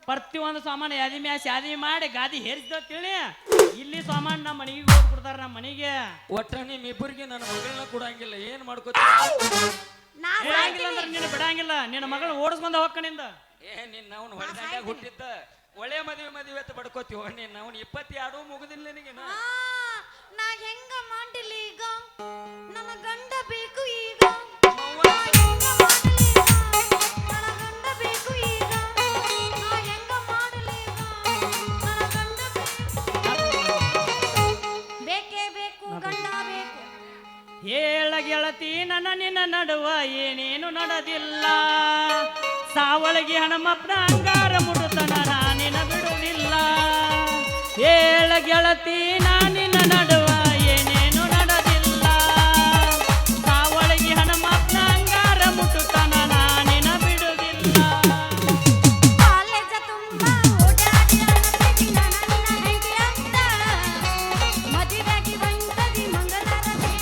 ಪ್ರತಿಯೊಂದು ಸಾಮಾನು ಯಾದಿ ಮ್ಯಾಸ್ ಯಾದಿ ಮಾಡಿ ಗಾದಿ ಹೇರಿಸಿದ ತಿಳಿ ಇಲ್ಲಿ ಸಾಮಾನು ನಮ್ಮ ಮನೆಗೆ ಹೋಗಿ ಕೊಡ್ತಾರ. ನಮ್ಮ ಮನೆಗೆ ಒಟ್ಟ ನಿಮ್ಮಿಬ್ಬರಿಗೆ ನನ್ನ ಮಗಳನ್ನ ಕೊಡಂಗಿಲ್ಲ. ಏನ್ ಮಾಡ್ಕೋತೀವಿ ನಾ ಬಿಡಂಗಿಲ್ಲ ಅಂದ್ರೆ ನೀನು ಬಿಡಂಗಿಲ್ಲ ನಿನ್ನ ಮಗಳನ್ನ ಓಡಿಸ್ಕೊಂಡ ಹೋಗ್ಕನಿಂದ ನಿನ್ನ ಅವ್ನು ಹೊಡೆದಾಗ ಹುಟ್ಟಿದ್ದ ಒಳ್ಳೆ ಮದುವೆ ಅಂತ ಬಡ್ಕೋತೀವ ನೀನು ಅವ್ನು 22 ಮುಗುದಿಲ್ಲ ನಿನಗೆ ಆ, ನಾ ಹೆಂಗ ಮಾಡಿಲ್ಲ ಈಗ ನನ್ನ ಗಂಡ ಬೇಕು ಈಗ ಹೆಂಗ ಮಾಡಲಿ ಈಗ? ನನ್ನ ಗಂಡ ಬೇಕು ಈಗ ನಾ ಹೆಂಗ ಮಾಡಲಿ ಈಗ? ನನ್ನ ಗಂಡ ಬೇಕೇ ಬೇಕು ಗಂಡ ಬೇಕು. ಹೇಳ ಗೆಳತಿ ನನ್ನ ನಿನ್ನ ನಡುವ ಏನೇನು ನಡೆದಿಲ್ಲ ಸಾವಳಿಗೆ ಹಣಮಪ್ಪನ ಅಂಗಾರ ಮುಡುತನ ನಾನಿನ ಬಿಡುವುದಿಲ್ಲ ಹೇಳ ಗೆಳತಿ ನಾನಿನ ನಡುವ ಏನೇನು ನಡೆದಿಲ್ಲ ಸಾವಳಿಗೆ ಹಣಮಪ್ಪನ ಅಂಗಾರ ಮುಟ್ಟುತನ ನಾನಿನ ಬಿಡುವುದಿಲ್ಲ ಕಾಲೇಜ ತುಂಬ ಓಡಾಡಿ ಅನತಿದಿ ನನ್ನ ಹೆಂಗೆ ಅಂತ ಮದುವೆಗೆ ಬಂದದಿ ಮಂಗಳಾರತಿ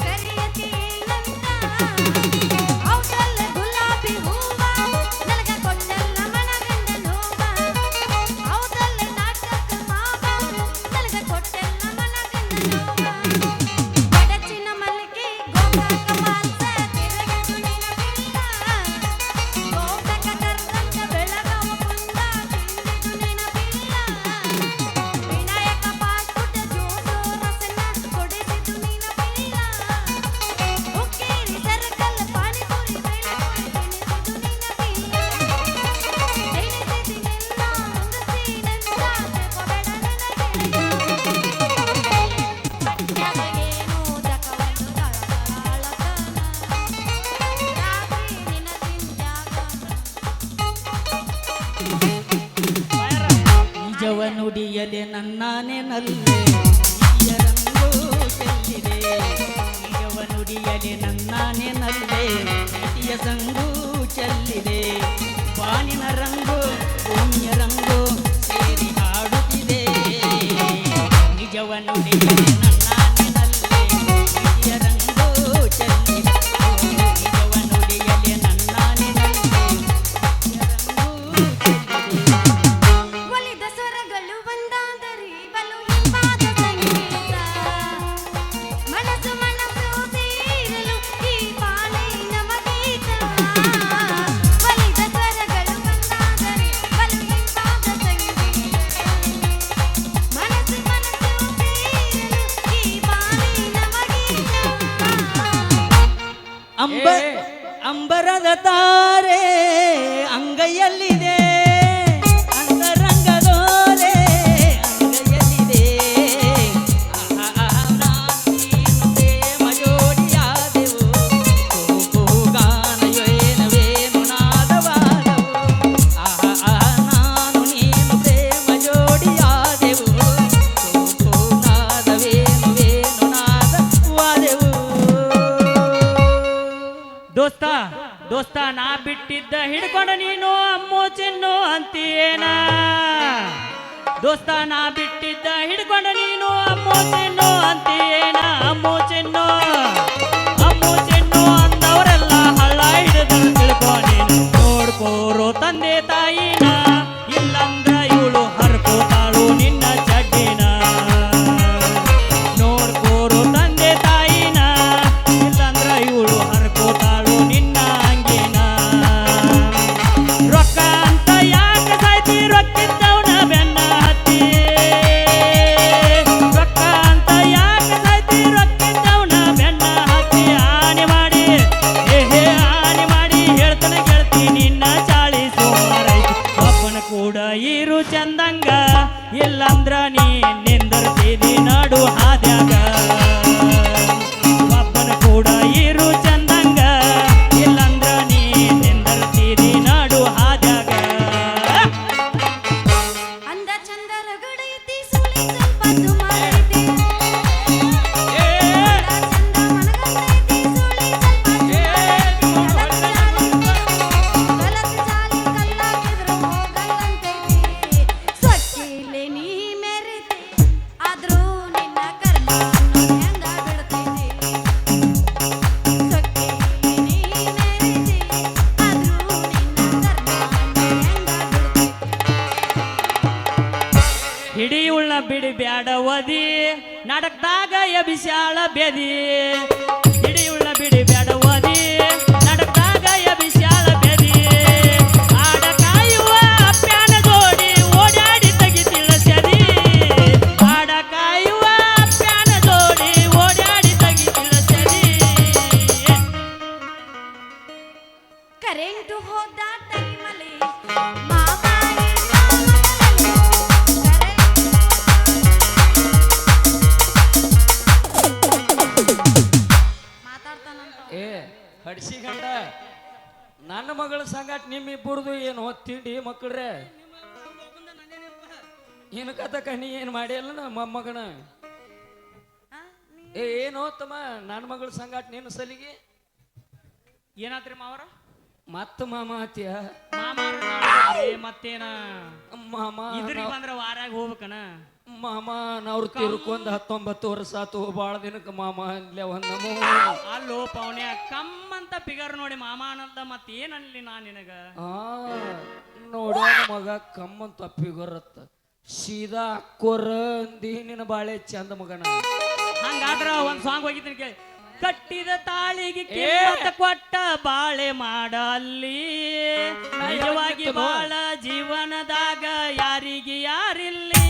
ಕರಿಯತಿ ಏನಂತ ಔಟಲ್ಲ ಗುಲಾಬಿ ಹೂವ ನನಗ ಕೊಟ್ಟಲ್ಲ ಮನಗಂಡ ನೋವ ಔಟಲ್ಲ ನಾಟಕ ಮಾವ ನನಗ ಕೊಟ್ಟಲ್ಲ ಮನಗಂಡ ನೋವ ಬಡಚಿನ ಮಲ್ಲಿಗೆ ಗೋಕಾಕ ಮಾಲ್ಸ ತಿರುಗಿದು ನಿನ ಬಿಲ್ಲ ಗೋಕಾಕ ಕರ್ದಂಗ ಬೆಳಗಾವ ಕುಂದ ತಿಂದಿದು ನಿನ ಬಿಲ್ಲ ವಿನಾಯಕ ಪಾಸ್ಪುಟ ಜೋಸೋ ರಸನ ಕೊಡಿಸಿದು ನಿನ ಬಿಲ್ಲ ಹುಕ್ಕೇರಿ ಸರ್ಕಲ್ ಪಾನಿಪುರಿ ಬೆಳಗಾವಿ ತಿನ್ನಿಸಿದು ನಿನ ಬಿಲ್ಲ ತಿನ್ನಿಸಿದಿ ನಿನ್ನ ಮುಂಗಸಿ ನೆಂದ ತೆಕೊಬೇಡ ನನಗೆ ಏನು ಜಕವನ್ನು ಗಳಗಳಾಳತನ ರಾತ್ರಿ ನಿನ ತಿಂದ್ಯಾಗ ನಿಜವ ನುಡಿಯಲೆ ನನ್ನಾನೆ ನಲ್ಲೆ ಹಿರಿಯ ರಂಗು ಚೆಲ್ಲಿದೆ ನಿಜವ ನುಡಿಯಲೆ ನನ್ನಾನೆ ನಲ್ಲೆ ಹಿರಿಯ ಸಂಗು ಚೆಲ್ಲಿದೆ ಬಾನಿನ ರಂಗು ಭೂಮಿಯ ರಂಗು ಸೇರಿ ಹಾಡುತ್ತಿದೆ ನಿಜವ ನುಡಿಯಲೆ ನನ್ನಾನೆ ನಲ್ಲೆ ಹಿರಿಯ ರಂಗು ಚೆಲ್ಲಿದೆ ನಿಜವ ನುಡಿಯಲೆ ನನ್ನಾನೆ ನಲ್ಲೆ ಹಿರಿಯ ರಂಗು ಚೆಲ್ಲಿದೆ ಒಲಿದ ಸ್ವರಗಳು ಒಂದಾದರಿ ಬಲು ಹಿಂಪಾದ ಸಂಗೀತ ಮನಸ್ಸು ಸೇರಲು ಈ ಬಾಳೆ ನಮಗೀತ ಒಲಿದ ಸ್ವರಗಳು ಒಂದಾದರಿ ಬಲು ಹಿಂಪಾದ ಸಂಗೀತ ಮನಸ್ಸು ಸೇರಲು ಈ ಬಾಳೆ ನಮಗೀತ ಅಂಬರದ ತಾರೆ ಅಂಗೈಯಲ್ಲಿದೆ ಅಂತರಂಗದೋಲೆ ಅಂಗೈಯಲ್ಲಿದೆ ನೀನು ಪ್ರೇಮ ಜೋಡಿಯಾದೆವು ಗಾನವೇನವೇನು ನಾದವಾದವು ನಾನು ನೀನು ಪ್ರೇಮ ಜೋಡಿಯಾದೆವು ನಾದವೇನುವೇನು ನಾದವಾದೆವು ದೋಸ್ತ ದೋಸ್ತ ನಾ ಬಿಟ್ಟಿದ್ದ ಹಿಡ್ಕೊಂಡು ನೀನು ಅಮ್ಮು ಚಿನ್ನು ಅಂತೀಯೇನ ದೋಸ್ತ ನಾ ಬಿಟ್ಟಿದ್ದ ಹಿಡ್ಕೊಂಡು ನೀನು ಅಮ್ಮು ಚಿನ್ನು ಅಂತೀಯೇನ ಅಮ್ಮು ಚಿನ್ನು ಅಂದವರೆಲ್ಲ ಹಳ್ಳ ಹಿಡಿದು ತಿಳ್ಕೊ ನೀನು ನೋಡ್ಕೋರು ತಂದೆ ತಾಯಿನ ಇಲ್ಲಂದ್ರ ಇವಳು ಹರ್ಕೋತಾಳು ನಿನ್ನ ಚಡ್ಡಿನ ನೋಡ್ಕೋರು ತಂದೆ ತಾಯಿನ ಇಲ್ಲಂದ್ರ ಇವಳು ಹರ್ಕೋತಾಳು ನಿನ್ನ ಅಂಗಿನ ರೊಕ್ಕ ಅಂತ ಯಾಕೆ ಸಾಯ್ತಿ ರೊಕ್ಕಿದ್ದವನ ಬೆನ್ನ ಹತ್ತಿ ರೊಕ್ಕ ಅಂತ ಯಾಕೆ ಸಾಯ್ತಿ ರೊಕ್ಕಿದ್ದವನ ಬೆನ್ನ ಹತ್ತಿ ಆನೆ ಮಾಡಿ ಆನೆ ಮಾಡಿ ಹೇಳ್ತಾನೆ ಗೆಳತಿ ನಿನ್ನ ಚಾಳಿ ಸೋಮಾರೈತಿ ಒಬ್ಬನ ಕೂಡ ಇರು ಚಂದಂಗ ಇಲ್ಲಂದ್ರ ನೀ ನಿಂದರ್ತಿದಿ ನಡು ಹಾದ್ಯಾಗ ಒಬ್ಬನ ಕೂಡ ಇರು ಚಂದಂಗ ಇಲ್ಲಂದ್ರ ನೀ ನಿಂದರ್ತಿದಿ ನಡು ಹಾದ್ಯಾಗ ಅಂದ ಚಂದರ ಗಡೈತಿ ಸುಳಿ ಸ್ವಲ್ಪ ಸುಮಾರೈತಿ ಏ, ಅಂದ ಚಂದ ಮನಗಂಡೈತಿ ಸುಳಿ ಸ್ವಲ್ಪ ಗಲತ್ ಜಾಲಿ ಕಲ್ಲಾಕಿದ್ರು ಹೋಗಲ್ಲಂತೈತಿ ಸೊಕ್ಕಿಲೆ ನೀ ಮೆರಿತಿ ಆದ್ರೂ ನಿನ್ನ ಕರ್ಮ ಅನ್ನೋದ್ ಹೆಂಗ ಬಿಡ್ತೈತಿ ಸೊಕ್ಕಿಲೆ ನೀ ಮೆರಿತಿ ಆದ್ರೂ ನಿನ್ನ ಕರ್ಮ ಅನ್ನೋದ್ ಹೆಂಗ ಬಿಡ್ತೈತಿ ಹಿಡಿಯುಳ್ಳ ಬಿಡಿ ಬ್ಯಾಡ ಒದಿ ನಾಟಕದಾಗ ಎಬಿಸ್ಯಾಳ ಬೆದಿ ಹಿಡಿಯುಳ್ಳ ಬಿಡಿ ಬ್ಯಾಡ ಒದಿ ಬೆಳೆದು ಹೋದ ಟೈಮಲ್ಲಿ ಮಾಮಾಯಿ ಮಾಮನಲ್ಲಿ ಕರೆ ಮಾತಾಡ್ತಾನಂತ ಏ ಹಡ್ಸಿ ಗಂಡ ನನ್ನ ಮಗಳ ಸಂಗಾಟ ನಿಮ್ಮಿಬ್ಬರದು ಏನು ತಿಂಡಿ ಮಕ್ಕಳ್ರೆ ಏನು ಕಥಕ ನೀ ಏನು ಮಾಡಿಲ್ಲ ನಮ್ಮ ಮೊಮ್ಮಗನ ಆ, ನೀ ಏನು ತಮ್ಮ ನನ್ನ ಮಗಳ ಸಂಗಾಟ ನೀನು ಸಲಿಗೆ ಏನಾತ್ರಿ ಮಾವರ ಮತ್ತ ಮಾಮ ಆತಿಯ ಮಾಮಾರ ನಾಳೆ ಮತ್ತೇನ ಮಾಮ ಇದ್ರಿಗೆ ಬಂದ್ರ ವಾರಾಗ ಹೋಗ್ಬೇಕನ ಮಾಮ ನಾವ್ರು ತಿರ್ಕೊಂಡ್ 19 ವರ್ಷ ಆತು ಭಾಳ ದಿನಕ್ಕೆ ಮಾಮ ಅಂದ್ಲೆ ಒಂದ್ ನಮೂ ಅಲ್ಲೋ ಪವನ್ಯ ಕಮ್ಮಂತ ಫಿಗರ್ ನೋಡಿ ಮಾಮ ಅನ್ನಲ್ದ ಮತ್ ಏನನ್ಲಿ ನಾ ನಿನಗ ನೋಡೋ ಮಗ ಕಮ್ಮಂತ ಅಪ್ಪಿಗೊರತ್ತ ಸೀದಾ ಅಕ್ಕೋರ ಅಂದಿ ನಿನ್ನ ಬಾಳೆ ಚಂದ ಮಗನ ಹಂಗಾದ್ರ ಒಂದ್ ಸಾಂಗ್ ಹೋಗಿದ್ದೀನಿ ಕೇಳಿ ಕಟ್ಟಿದ ತಾಳಿಗೆ ಕಿಮ್ಮತ್ತ ಕೊಟ್ಟ ಬಾಳೆ ಮಾಡಲ್ಲಿ ನಿಜವಾಗಿ ಬಾಳ ಜೀವನದಾಗ ಯಾರಿಗೆ ಯಾರಿಲ್ಲಿ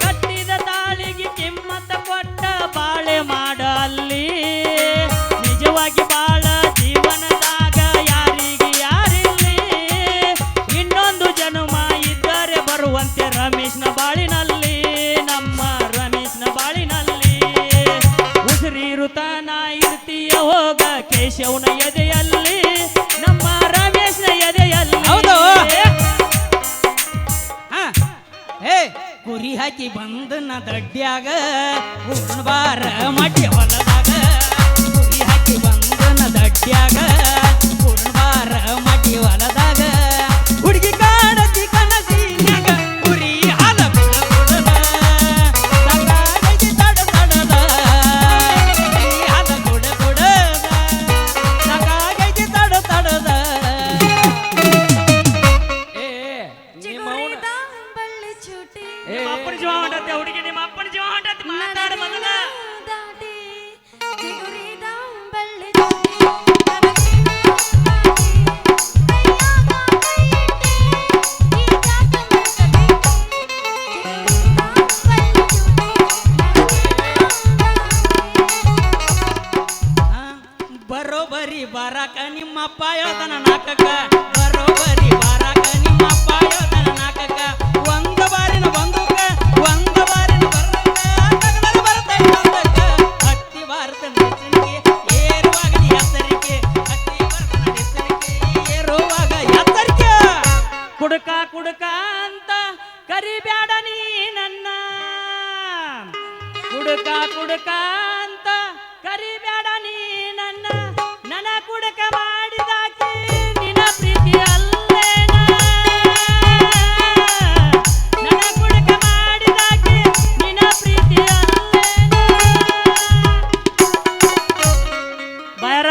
ಕಟ್ಟಿದ ತಾಳಿಗೆ ಕಿಮ್ಮತ್ತ ಕೊಟ್ಟ ಬಾಳೆ ಮಾಡಲ್ಲಿ ನಿಜವಾಗಿ ಬಾಳ ಜೀವನದಾಗ ಯಾರಿಗೆ ಯಾರಿಲ್ಲಿ ಇನ್ನೊಂದು ಜನುಮ ಇದ್ದರೆ ಬರುವಂತೆ ರಮೇಶ್ನ ಬಾಳಿನಲ್ಲಿ ನಮ್ಮ ರಮೇಶ್ನ ಬಾಳಿನಲ್ಲಿ ಉಸಿರಿರುತ್ತಾನ ಇರ್ತೀಯ ಹೋಗ ಕೇಶವನ ಎದೆಯಲ್ಲಿ ನಮ್ಮ ರಮೇಶ್ನ ಎದೆಯಲ್ಲಿ ಹೌದು. ಹಾ ಏ ಕುರಿ ಹಾಕಿ ಬಂದನ ದಡ್ಡ್ಯಾಗ ಉಣ್ಣ ಬಾರ ಮಡ್ಡಿ ಹೊಲದಾಗ ಕುರಿ ಹಾಕಿ ಬಂದನ ದಡ್ಡ್ಯಾಗ ಉಣ್ಣ ಬಾರ ಮಡ್ಡಿ ಹೊಲದಾಗ ಹುಡುಗಿ ಕಾಡತಿ ಕನಸಿನ್ಯಾಗ ಕುರಿ ಹಾಲ ಕುಡದ ಸಂಗಾಡಗಿ ತಡ ತಡದ ಕುರಿ ಹಾಲ ಕುಡದ ಸಂಗಾಡಗಿ ತಡ ತಡದ ಏ ನಿಮ್ಮ ಅವನ ಚಿಗುರಿದ ಬಳ್ಳಿ ಚೂಟಿ ನಿಮ್ಮ ಅಪ್ಪನ ಜೀವ ಹೊಂಟತ್ತೆ ಹುಡುಗಿ ನಿಮ್ಮ ಅಪ್ಪನ ಜೀವ ಹೊಂಟತ್ತೆ ಮಾತಾಡ ಮೊದಲ ದಾಟಿ ಚಿಗುರಿದ ಬಳ್ಳಿ ಚೂಟಿ ನನಗಿನ ದಾಟಿ ಕೈಯಾಗ ಕೈಯಿಟ್ಟೆ ಈಗ ಕಮ್ಮಸಬೇಕು ಚಿಗುರಿದ ಬಳ್ಳಿ ಚೂಟಿ ಬರೋಬರಿ ಬಾರಾಕ ನಿಮ್ಮಪ್ಪ ಯೋಧನ ನಾಟಕ ಬರೋಬರಿ ಬಾರಾಕ ನಿಮ್ಮಪ್ಪ ಯೋಧನ ನಾಟಕ ಒಂದ ಬಾರಿನ ಬಂದುಕ ಒಂದ ಬಾರಿನ ಬರಂಗ ಬರ್ತೈತಂದಕ ಹತ್ತಿ ಭಾರತ ನಡೆಸಲಿಕ್ಕೆ ಏರುವಾಗ ಎತ್ತರಿಕೆ ಹತ್ತಿ ಭಾರತ ನಡೆಸಲಿಕ್ಕೆ ಏರುವಾಗ ಎತ್ತರಿಕೆ ಕುಡುಕ ಕುಡುಕ ಅಂತ ಕರಿಬ್ಯಾಡ ನೀ ನನ್ನ ಕುಡುಕ ಕುಡುಕ ಅಂತ ಕರಿಬ್ಯಾಡ ನೀ ನನ್ನ ನನ ಕುಡುಕ ಮಾಡಿದಾಕಿ ನಿನ ಪ್ರೀತಿ ಅಲ್ಲೇನ ನನ ಕುಡುಕ ಮಾಡಿದಾಕಿ ನಿನ ಪ್ರೀತಿ ಅಲ್ಲೇನ ಬಾಯರ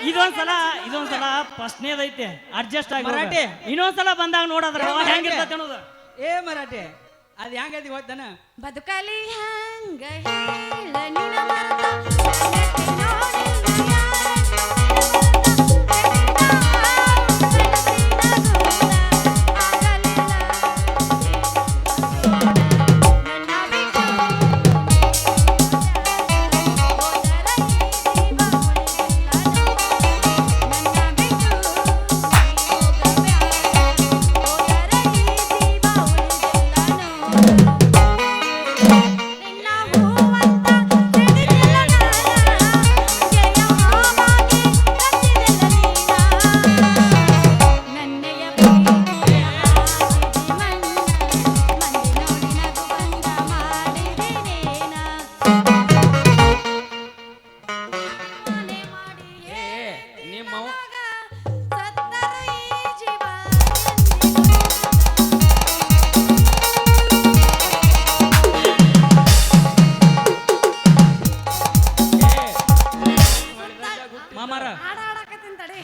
ಇದೊಂದ್ಸಲ ಫಸ್ಟ್ನೇದೈತೆ ಅಡ್ಜಸ್ಟ್ ಆಗಿ ಮರಾಠಿ. ಇನ್ನೊಂದ್ಸಲ ಬಂದಾಗ ನೋಡದ್ರ ಹೆಂಗಿರ್ತೈತೆ ಅನ್ನೋದು ಏ ಮರಾಠೆ ಅದು ಹೆಂಗೈತಿ ಗೊತ್ತನ ಬದುಕಲಿ ಹಂಗ ಹೇಳ ನಿನ ಮರೆತ ನನ್ನಟ್ಟಿ ನೋಡಿಲ್ಲ ನಿನ್ನ ಹೂವಂತ ತಿಳಿದಿಲ್ಲ ನಾನ ಜಯ ಹಾವಾಗಿ ಕತ್ತಿದೆಲ್ಲ ನೀನ ನನ್ನೆಯ ಪ್ರೀತಿಯ ಹಾಸಿದಿ ಮಣ್ಣ ಮಂದಿ ನೋಡಿ ನಗು ಬಂದ ಮಾಡಿದಿನೇನ ಮನೆ ಮಾಡಿ ನಿಮ್ಮ ಅವ ಸತ್ತರ ಈ ಜೀವ ಮಾಮಾರ ಹಾಡ ಹಾಡಕತ್ತೀನಿ ತಡಿ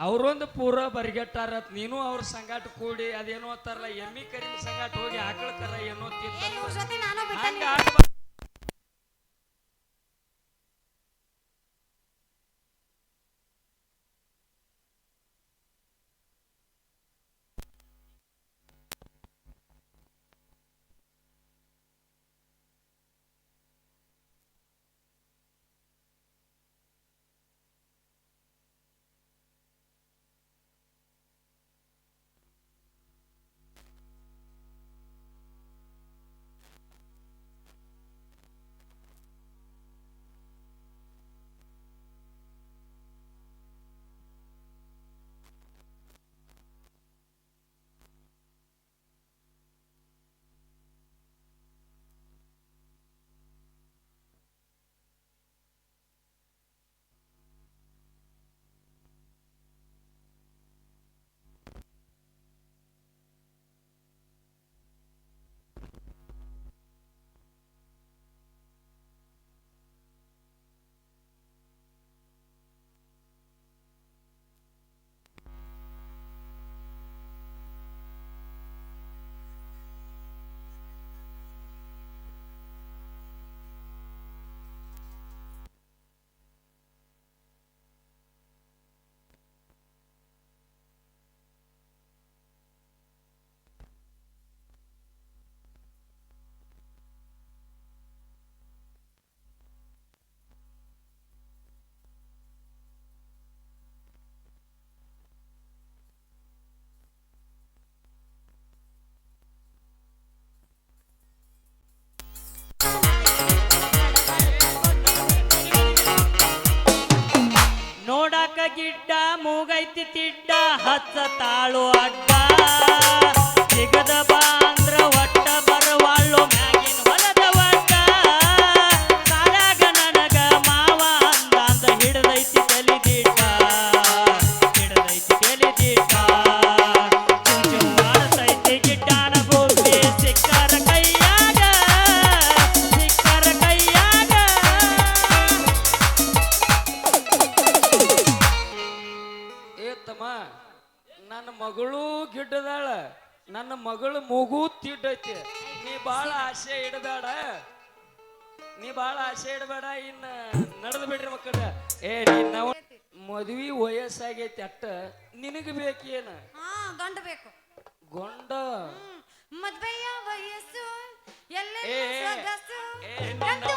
ಅವ್ರೊಂದು ಪೂರ ಬರಿಗೆಟ್ಟಾರ ನೀನು ಅವ್ರ ಸಂಗಾಟ ಕೂಡಿ ಅದೇನೋ ಅಂತಾರಲ್ಲ ಎಮ್ಮಿ ಕರಿನ ಸಂಗಾಟ ಹೋಗಿ ಆಕಳ ಕರ ಏನೋ ಏ ತಿಂತ ಮೂರ್ ಸತಿ ನಾನು ಬಿಟ್ಟೆ ಹಂಗ ನಿನ್ನ. ಆಡ್ಬಾರ್ದು. ಮೂಗೈತಿ ತಿಡ್ಡ ಹಚ್ಚ ತಾಳು ಅಡ್ಡ ಸಿಗದ ಬಾ ಅಂದ್ರ ಒಟ್ಟ ಬರವಾಳು ಮ್ಯಾಗಿನ ಹೊಲದ ಒಟ್ಟ ಸಾಲಾಗ ನನಗ ಮಾವ ಅಂದ ಹಿಡದೈತಿ ತಲಿದಿಟ್ಟ ಹಿಡದೈತಿ ತಲಿದಿಟ್ಟ ಚುಂ ಚುಂ ಮಾಡತೈತಿ ಗಿಡ್ಡಾನ ಗೋಪಿ ಸಿಕ್ಕರ ಕೈಯಾಗ ಸಿಕ್ಕರ ಕೈಯಾಗ ಏತಮ್ಮ ನನ್ನ ಮಗಳು ಗಿಡ್ಡದಾಳ ನನ್ನ ಮಗಳು ಮೂಗು ತಿಡ್ಡೈತಿ ನೀ ಬಾಳ ಆಸೆ ಇಡಬೇಡ ಇನ್ನ ನಡೆದು ಬಿಡ್ರಿ ಮಕ್ಕಳ ನಾವು ಮದ್ವಿ ವಯಸ್ಸಾಗೈತಿ ಅಟ್ಟ ನಿನಗ ಬೇಕೇನ ಹಾ ಗಂಡ ಬೇಕು ಗೊಂಡ ಮದ್ವೆಯ ವಯಸ್ಸು ಎಲ್ಲ ಏ, ಸೊಗಸು ಏ, ಗಂಡು